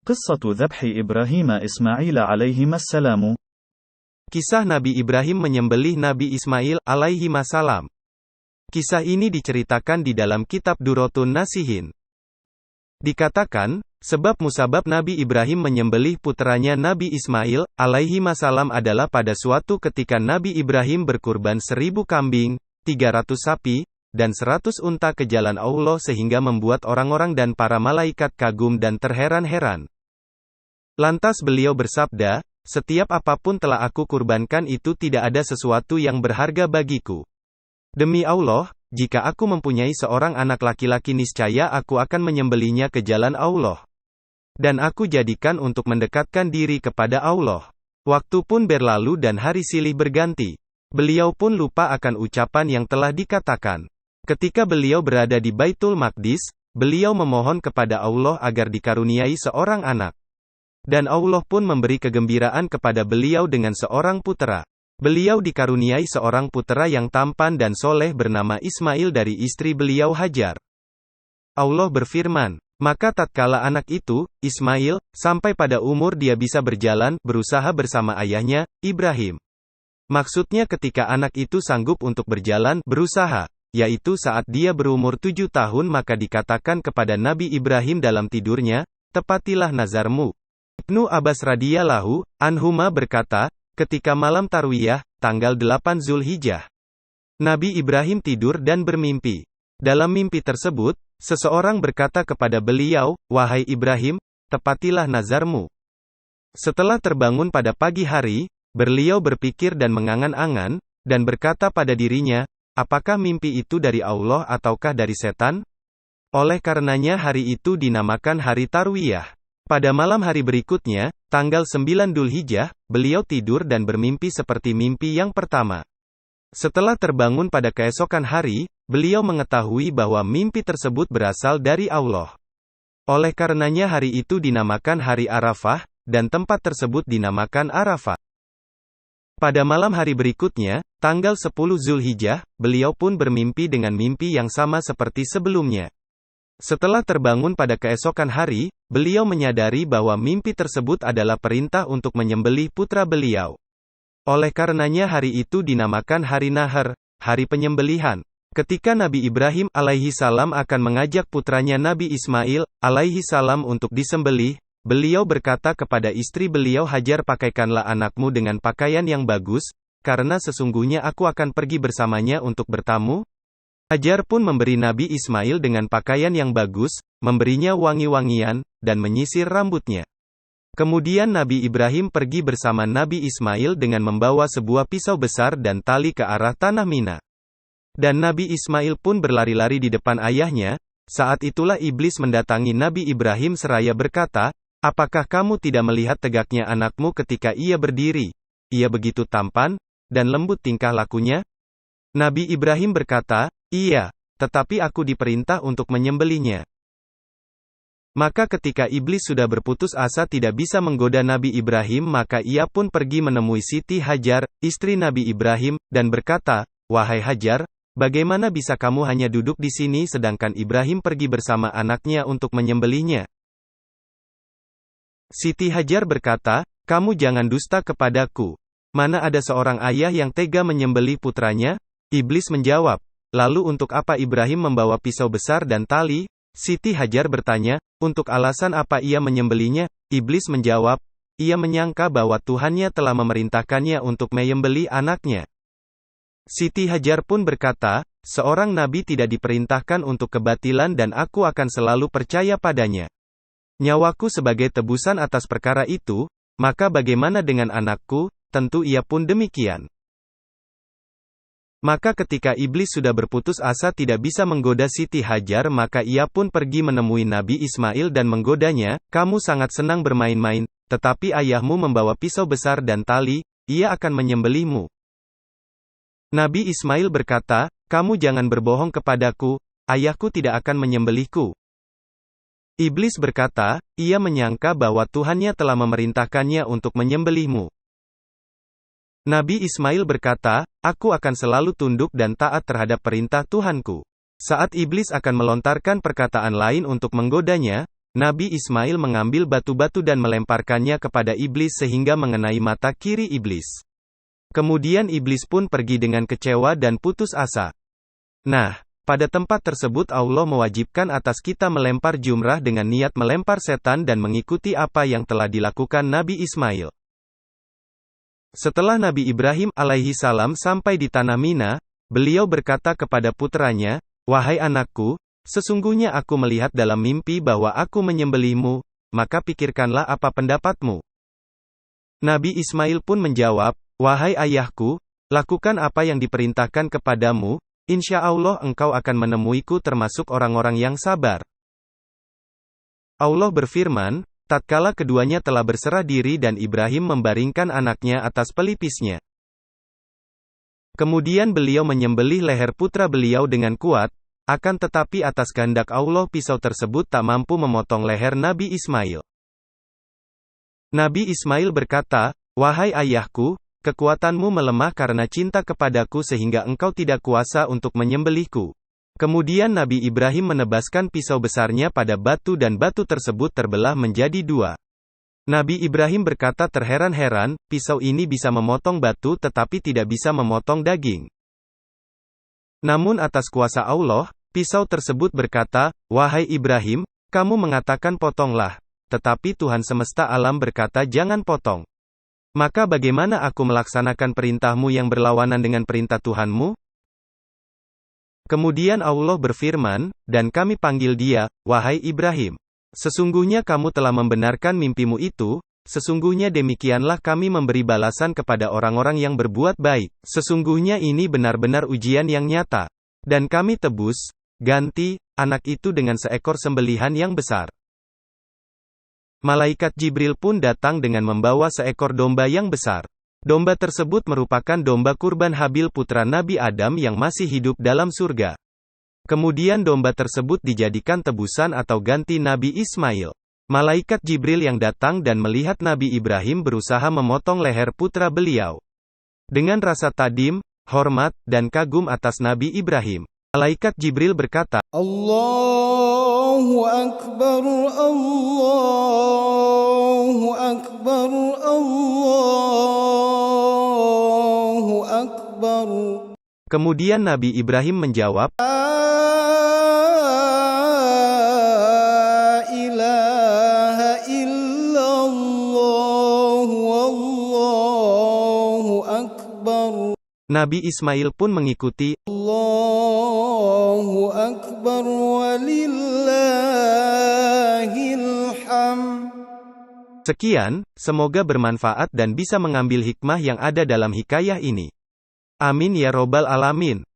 قصة ذبح إبراهيم إسماعيل عليهما السلام. Kisah Nabi Ibrahim menyembelih Nabi Ismail alaihi masalam. Kisah ini diceritakan di dalam kitab Durratun Nasihin. Dikatakan, sebab musabab Nabi Ibrahim menyembelih puteranya Nabi Ismail alaihi masalam adalah pada suatu ketika Nabi Ibrahim berkurban 1000 kambing, 300 sapi, dan 100 unta ke jalan Allah sehingga membuat orang-orang dan para malaikat kagum dan terheran-heran. Lantas beliau bersabda, setiap apapun telah aku kurbankan itu tidak ada sesuatu yang berharga bagiku. Demi Allah, jika aku mempunyai seorang anak laki-laki niscaya aku akan menyembelihnya ke jalan Allah. Dan aku jadikan untuk mendekatkan diri kepada Allah. Waktu pun berlalu dan hari silih berganti. Beliau pun lupa akan ucapan yang telah dikatakan. Ketika beliau berada di Baitul Maqdis, beliau memohon kepada Allah agar dikaruniai seorang anak. Dan Allah pun memberi kegembiraan kepada beliau dengan seorang putera. Beliau dikaruniai seorang putera yang tampan dan soleh bernama Ismail dari istri beliau Hajar. Allah berfirman, maka tatkala anak itu, Ismail, sampai pada umur dia bisa berjalan, berusaha bersama ayahnya, Ibrahim. Maksudnya ketika anak itu sanggup untuk berjalan, berusaha, yaitu saat dia berumur 7 tahun maka dikatakan kepada Nabi Ibrahim dalam tidurnya, tepatilah nazarmu. Ibnu Abbas radhiyallahu anhuma berkata, ketika malam Tarwiyah, tanggal 8 Zulhijjah, Nabi Ibrahim tidur dan bermimpi. Dalam mimpi tersebut, seseorang berkata kepada beliau, wahai Ibrahim, tepatilah nazarmu. Setelah terbangun pada pagi hari, beliau berpikir dan mengangan-angan, dan berkata pada dirinya, apakah mimpi itu dari Allah ataukah dari setan? Oleh karenanya hari itu dinamakan hari Tarwiyah. Pada malam hari berikutnya, tanggal 9 Dzulhijjah, beliau tidur dan bermimpi seperti mimpi yang pertama. Setelah terbangun pada keesokan hari, beliau mengetahui bahwa mimpi tersebut berasal dari Allah. Oleh karenanya hari itu dinamakan hari Arafah, dan tempat tersebut dinamakan Arafah. Pada malam hari berikutnya, tanggal 10 Dzulhijjah, beliau pun bermimpi dengan mimpi yang sama seperti sebelumnya. Setelah terbangun pada keesokan hari, beliau menyadari bahwa mimpi tersebut adalah perintah untuk menyembelih putra beliau. Oleh karenanya hari itu dinamakan hari Nahar, hari penyembelihan. Ketika Nabi Ibrahim alaihi salam akan mengajak putranya Nabi Ismail alaihi salam untuk disembelih, beliau berkata kepada istri beliau Hajar, pakaikanlah anakmu dengan pakaian yang bagus, karena sesungguhnya aku akan pergi bersamanya untuk bertamu. Hajar pun memberi Nabi Ismail dengan pakaian yang bagus, memberinya wangi-wangian, dan menyisir rambutnya. Kemudian Nabi Ibrahim pergi bersama Nabi Ismail dengan membawa sebuah pisau besar dan tali ke arah tanah Mina. Dan Nabi Ismail pun berlari-lari di depan ayahnya. Saat itulah iblis mendatangi Nabi Ibrahim seraya berkata, apakah kamu tidak melihat tegaknya anakmu ketika ia berdiri? Ia begitu tampan, dan lembut tingkah lakunya? Nabi Ibrahim berkata, iya, tetapi aku diperintah untuk menyembelihnya. Maka ketika iblis sudah berputus asa tidak bisa menggoda Nabi Ibrahim maka ia pun pergi menemui Siti Hajar, istri Nabi Ibrahim, dan berkata, wahai Hajar, bagaimana bisa kamu hanya duduk di sini sedangkan Ibrahim pergi bersama anaknya untuk menyembelihnya? Siti Hajar berkata, kamu jangan dusta kepadaku. Mana ada seorang ayah yang tega menyembelih putranya? Iblis menjawab, lalu untuk apa Ibrahim membawa pisau besar dan tali? Siti Hajar bertanya, untuk alasan apa ia menyembelihnya? Iblis menjawab, ia menyangka bahwa Tuhannya telah memerintahkannya untuk menyembelih anaknya. Siti Hajar pun berkata, seorang nabi tidak diperintahkan untuk kebatilan dan aku akan selalu percaya padanya. Nyawaku sebagai tebusan atas perkara itu, maka bagaimana dengan anakku? Tentu ia pun demikian. Maka ketika iblis sudah berputus asa tidak bisa menggoda Siti Hajar maka ia pun pergi menemui Nabi Ismail dan menggodanya, kamu sangat senang bermain-main, tetapi ayahmu membawa pisau besar dan tali, ia akan menyembelihmu. Nabi Ismail berkata, kamu jangan berbohong kepadaku, ayahku tidak akan menyembelihku. Iblis berkata, ia menyangka bahwa Tuhannya telah memerintahkannya untuk menyembelihmu. Nabi Ismail berkata, aku akan selalu tunduk dan taat terhadap perintah Tuhanku. Saat iblis akan melontarkan perkataan lain untuk menggodanya, Nabi Ismail mengambil batu-batu dan melemparkannya kepada iblis sehingga mengenai mata kiri iblis. Kemudian iblis pun pergi dengan kecewa dan putus asa. Nah, pada tempat tersebut Allah mewajibkan atas kita melempar jumrah dengan niat melempar setan dan mengikuti apa yang telah dilakukan Nabi Ismail. Setelah Nabi Ibrahim alaihi salam sampai di tanah Mina, beliau berkata kepada putranya, "Wahai anakku, sesungguhnya aku melihat dalam mimpi bahwa aku menyembelihmu, maka pikirkanlah apa pendapatmu." Nabi Ismail pun menjawab, "Wahai ayahku, lakukan apa yang diperintahkan kepadamu, insya Allah engkau akan menemuiku termasuk orang-orang yang sabar." Allah berfirman, tatkala keduanya telah berserah diri dan Ibrahim membaringkan anaknya atas pelipisnya. Kemudian beliau menyembelih leher putra beliau dengan kuat, akan tetapi atas kehendak Allah pisau tersebut tak mampu memotong leher Nabi Ismail. Nabi Ismail berkata, "Wahai ayahku, kekuatanmu melemah karena cinta kepadaku sehingga engkau tidak kuasa untuk menyembelihku." Kemudian Nabi Ibrahim menebaskan pisau besarnya pada batu dan batu tersebut terbelah menjadi dua. Nabi Ibrahim berkata terheran-heran, pisau ini bisa memotong batu tetapi tidak bisa memotong daging. Namun atas kuasa Allah, pisau tersebut berkata, "Wahai Ibrahim, kamu mengatakan potonglah, tetapi Tuhan semesta alam berkata jangan potong. Maka bagaimana aku melaksanakan perintahmu yang berlawanan dengan perintah Tuhanmu?" Kemudian Allah berfirman, "Dan kami panggil dia, wahai Ibrahim. Sesungguhnya kamu telah membenarkan mimpimu itu, sesungguhnya demikianlah kami memberi balasan kepada orang-orang yang berbuat baik. Sesungguhnya ini benar-benar ujian yang nyata. Dan kami tebus, ganti, anak itu dengan seekor sembelihan yang besar." Malaikat Jibril pun datang dengan membawa seekor domba yang besar. Domba tersebut merupakan domba kurban Habil putra Nabi Adam yang masih hidup dalam surga. Kemudian domba tersebut dijadikan tebusan atau ganti Nabi Ismail. Malaikat Jibril yang datang dan melihat Nabi Ibrahim berusaha memotong leher putra beliau. Dengan rasa tadim, hormat, dan kagum atas Nabi Ibrahim, malaikat Jibril berkata, "Allahu Akbar, Allahu Akbar, Allahu Akbar." Kemudian Nabi Ibrahim menjawab, "La ilaha illallah, wallahu akbar." Nabi Ismail pun mengikuti, "Allahu Akbar walillahil hamd." Sekian, semoga bermanfaat dan bisa mengambil hikmah yang ada dalam hikayah ini. Amin ya robbal alamin.